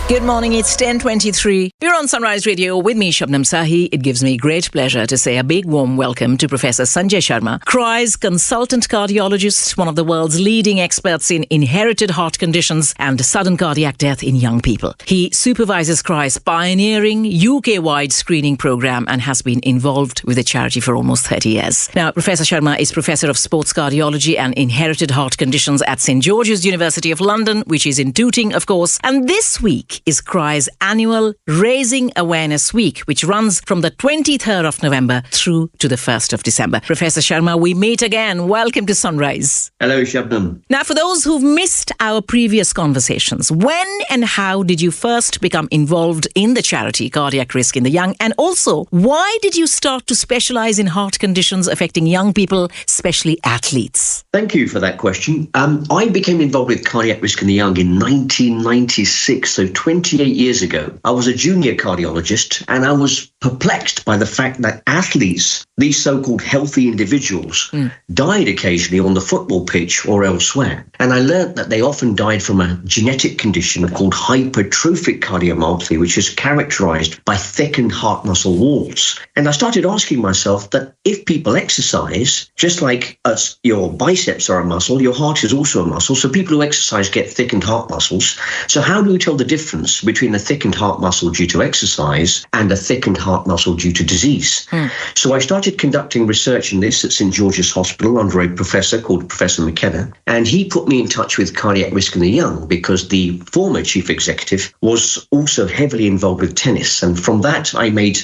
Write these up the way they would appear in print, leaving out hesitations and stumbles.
Good morning, it's 10:23. You're on Sunrise Radio with me, Shabnam Sahi. It gives me great pleasure to say a big warm welcome to Professor Sanjay Sharma, CRI's consultant cardiologist, one of the world's leading experts in inherited heart conditions and sudden cardiac death in young people. He supervises CRI's pioneering UK-wide screening program and has been involved with the charity for almost 30 years. Now, Professor Sharma is Professor of Sports Cardiology and Inherited Heart Conditions at St. George's University of London, which is in Tooting, of course. And this week is CRI's annual Raising Awareness Week, which runs from the 23rd of November through to the 1st of December. Professor Sharma, we meet again. Welcome to Sunrise. Hello, Shabnam. Now, for those who've missed our previous conversations, when and how did you first become involved in the charity Cardiac Risk in the Young? And also, why did you start to specialize in heart conditions affecting young people, especially athletes? Thank you for that question. I became involved with Cardiac Risk in the Young in 1996, so 28 years ago. I was a junior cardiologist and I was perplexed by the fact that athletes, these so-called healthy individuals, died occasionally on the football pitch or elsewhere. And I learned that they often died from a genetic condition called hypertrophic cardiomyopathy, which is characterized by thickened heart muscle walls. And I started asking myself that if people exercise, just like your biceps are a muscle, your heart is also a muscle. So people who exercise get thickened heart muscles. So how do we tell the difference between a thickened heart muscle due to exercise and a thickened heart muscle due to disease? So I started conducting research in this at St. George's Hospital under a professor called Professor McKenna, and he put me in touch with Cardiac Risk in the Young because the former chief executive was also heavily involved with tennis, and from that I made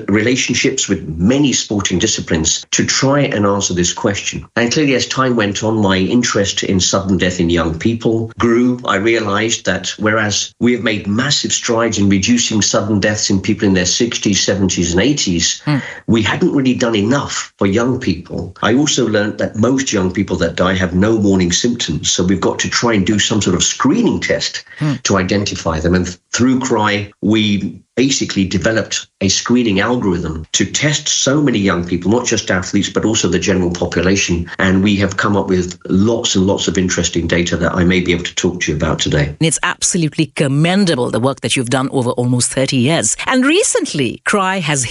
relationships with many sporting disciplines to try and answer this question. And clearly, as time went on, my interest in sudden death in young people grew. I realized that whereas we have made massive strides in reducing sudden deaths in people in their 60s, 70s and 80s, we hadn't really done enough for young people. I also learned that most young people that die have no warning symptoms. So we've got to try and do some sort of screening test to identify them. And through CRI, we basically developed a screening algorithm to test so many young people, not just athletes, but also the general population. And we have come up with lots and lots of interesting data that I may be able to talk to you about today. It's absolutely commendable, the work that you've done over almost 30 years. And recently, CRI has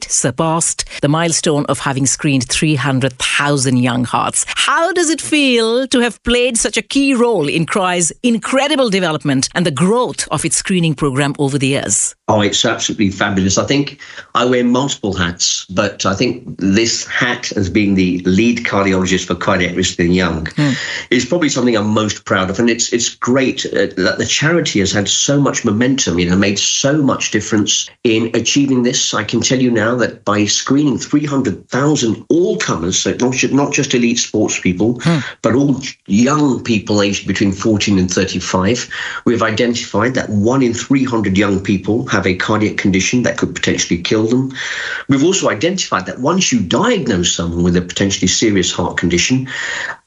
surpassed the milestone of having screened 300,000 young hearts. How does it feel to have played such a key role in CRI's incredible development and the growth of its screening program over the years? Oh, it's absolutely fabulous. I think I wear multiple hats, but I think this hat as being the lead cardiologist for Cardiac Risk in the Young is probably something I'm most proud of. And it's great that the charity has had so much momentum, made so much difference in achieving this. I can tell you now that by screening 300,000 all-comers, so not just elite sports people, but all young people aged between 14 and 35, we've identified that 1 in 300 young people have a cardiac condition that could potentially kill them. We've also identified that once you diagnose someone with a potentially serious heart condition,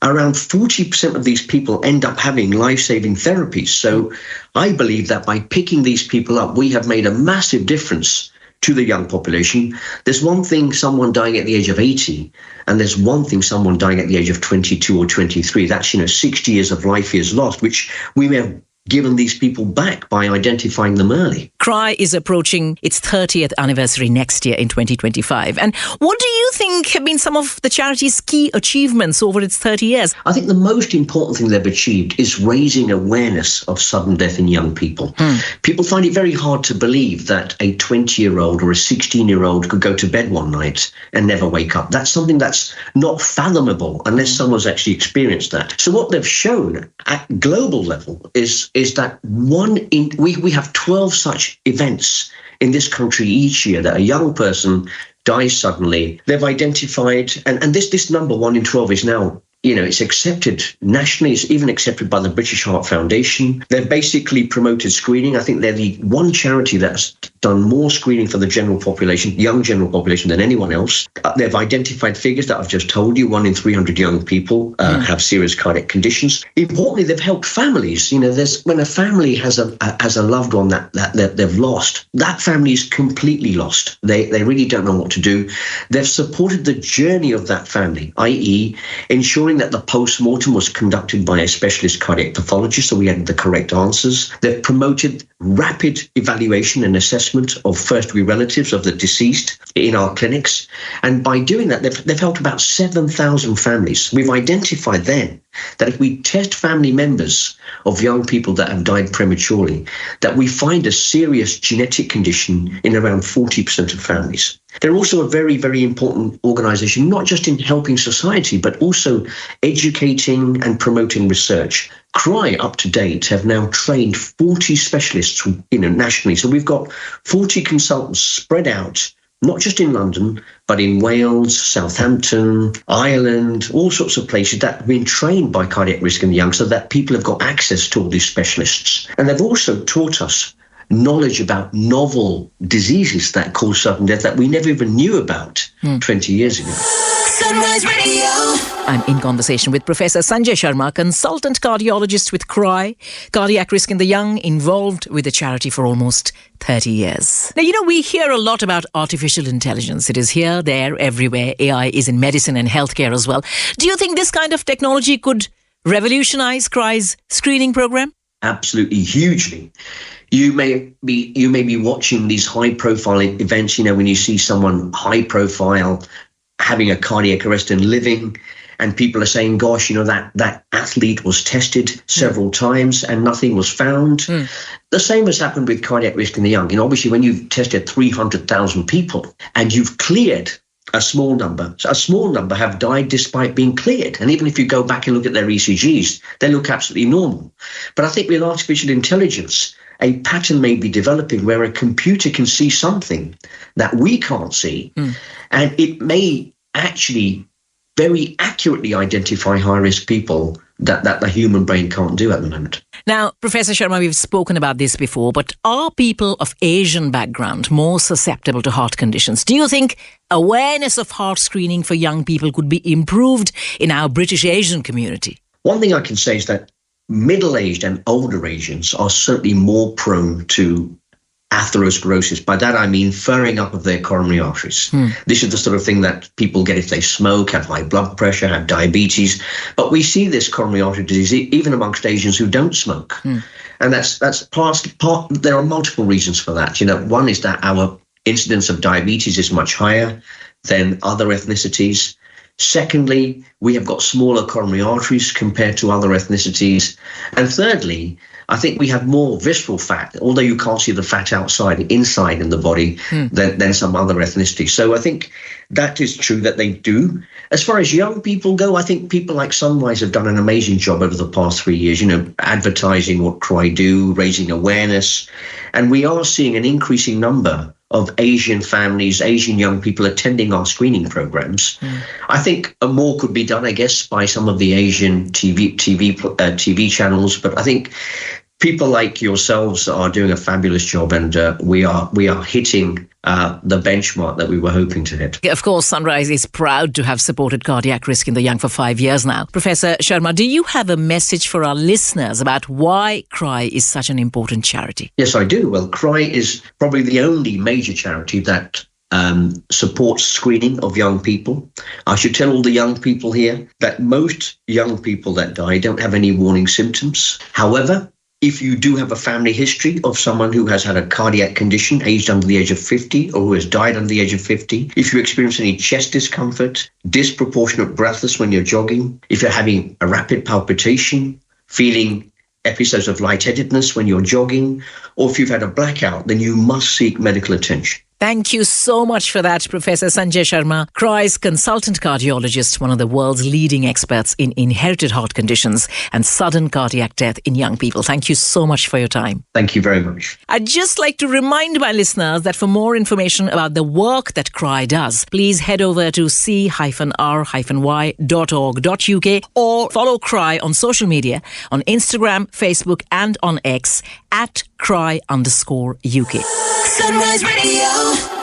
around 40% of these people end up having life-saving therapies. So I believe that by picking these people up, we have made a massive difference to the young population. There's one thing someone dying at the age of 80, and there's one thing someone dying at the age of 22 or 23. That's, 60 years of life years lost, which we may have given these people back by identifying them early. CRI is approaching its 30th anniversary next year in 2025. And what do you think have been some of the charity's key achievements over its 30 years? I think the most important thing they've achieved is raising awareness of sudden death in young people. People find it very hard to believe that a 20-year-old or a 16-year-old could go to bed one night and never wake up. That's something that's not fathomable unless someone's actually experienced that. So what they've shown at global level is that we have 12 such events in this country each year that a young person dies suddenly. They've identified, and this number 1 in 12 is now, it's accepted nationally. It's even accepted by the British Heart Foundation. They've basically promoted screening. I think they're the one charity that's done more screening for the general population, young general population, than anyone else. They've identified figures that I've just told you. 1 in 300 young people have serious cardiac conditions. Importantly, they've helped families. When a family has a loved one that they've lost, that family is completely lost. They really don't know what to do. They've supported the journey of that family, i.e. ensuring that the post-mortem was conducted by a specialist cardiac pathologist, so we had the correct answers. They've promoted rapid evaluation and assessment of first-degree relatives of the deceased in our clinics. And by doing that, they've helped about 7,000 families. We've identified then that if we test family members of young people that have died prematurely, that we find a serious genetic condition in around 40% of families. They're also a very, very important organisation, not just in helping society, but also educating and promoting research. CRY, up to date, have now trained 40 specialists, nationally. So we've got 40 consultants spread out, not just in London, but in Wales, Southampton, Ireland, all sorts of places that have been trained by cardiac risk in the young, so that people have got access to all these specialists. And they've also taught us knowledge about novel diseases that cause sudden death that we never even knew about 20 years ago. Sunrise Radio. I'm in conversation with Professor Sanjay Sharma, consultant cardiologist with CRY, cardiac risk in the young, involved with the charity for almost 30 years. Now, we hear a lot about artificial intelligence. It is here, there, everywhere. AI is in medicine and healthcare as well. Do you think this kind of technology could revolutionize CRY's screening program? Absolutely, hugely. You may be watching these high-profile events, when you see someone high-profile having a cardiac arrest and living, and people are saying, gosh, that athlete was tested several times and nothing was found. The same has happened with cardiac risk in the young. Obviously, when you've tested 300,000 people and you've cleared a small number have died despite being cleared. And even if you go back and look at their ECGs, they look absolutely normal. But I think with artificial intelligence, a pattern may be developing where a computer can see something that we can't see, and it may actually very accurately identify high-risk people that the human brain can't do at the moment. Now, Professor Sharma, we've spoken about this before, but are people of Asian background more susceptible to heart conditions? Do you think awareness of heart screening for young people could be improved in our British Asian community? One thing I can say is that middle-aged and older Asians are certainly more prone to atherosclerosis. By that I mean furring up of their coronary arteries. This is the sort of thing that people get if they smoke, have high blood pressure, have diabetes. But we see this coronary artery disease even amongst Asians who don't smoke. And that's part. There are multiple reasons for that. One is that our incidence of diabetes is much higher than other ethnicities. Secondly, we have got smaller coronary arteries compared to other ethnicities. And thirdly, I think we have more visceral fat, although you can't see the fat inside in the body than some other ethnicities. So I think that is true that they do. As far as young people go, I think people like Sunrise have done an amazing job over the past 3 years, advertising what CRY do, raising awareness. And we are seeing an increasing number of Asian families, Asian young people attending our screening programs. I think more could be done, I guess, by some of the Asian TV channels. But I think people like yourselves are doing a fabulous job, and we are hitting the benchmark that we were hoping to hit. Of course, Sunrise is proud to have supported cardiac risk in the young for 5 years now. Professor Sharma, do you have a message for our listeners about why CRY is such an important charity? Yes, I do. Well, CRY is probably the only major charity that supports screening of young people. I should tell all the young people here that most young people that die don't have any warning symptoms. However, if you do have a family history of someone who has had a cardiac condition aged under the age of 50 or who has died under the age of 50, if you experience any chest discomfort, disproportionate breathlessness when you're jogging, if you're having a rapid palpitation, feeling episodes of lightheadedness when you're jogging, or if you've had a blackout, then you must seek medical attention. Thank you so much for that, Professor Sanjay Sharma, CRY's consultant cardiologist, one of the world's leading experts in inherited heart conditions and sudden cardiac death in young people. Thank you so much for your time. Thank you very much. I'd just like to remind my listeners that for more information about the work that CRY does, please head over to c-r-y.org.uk or follow CRY on social media, on Instagram, Facebook and on X at cry_UK. Sunrise Radio.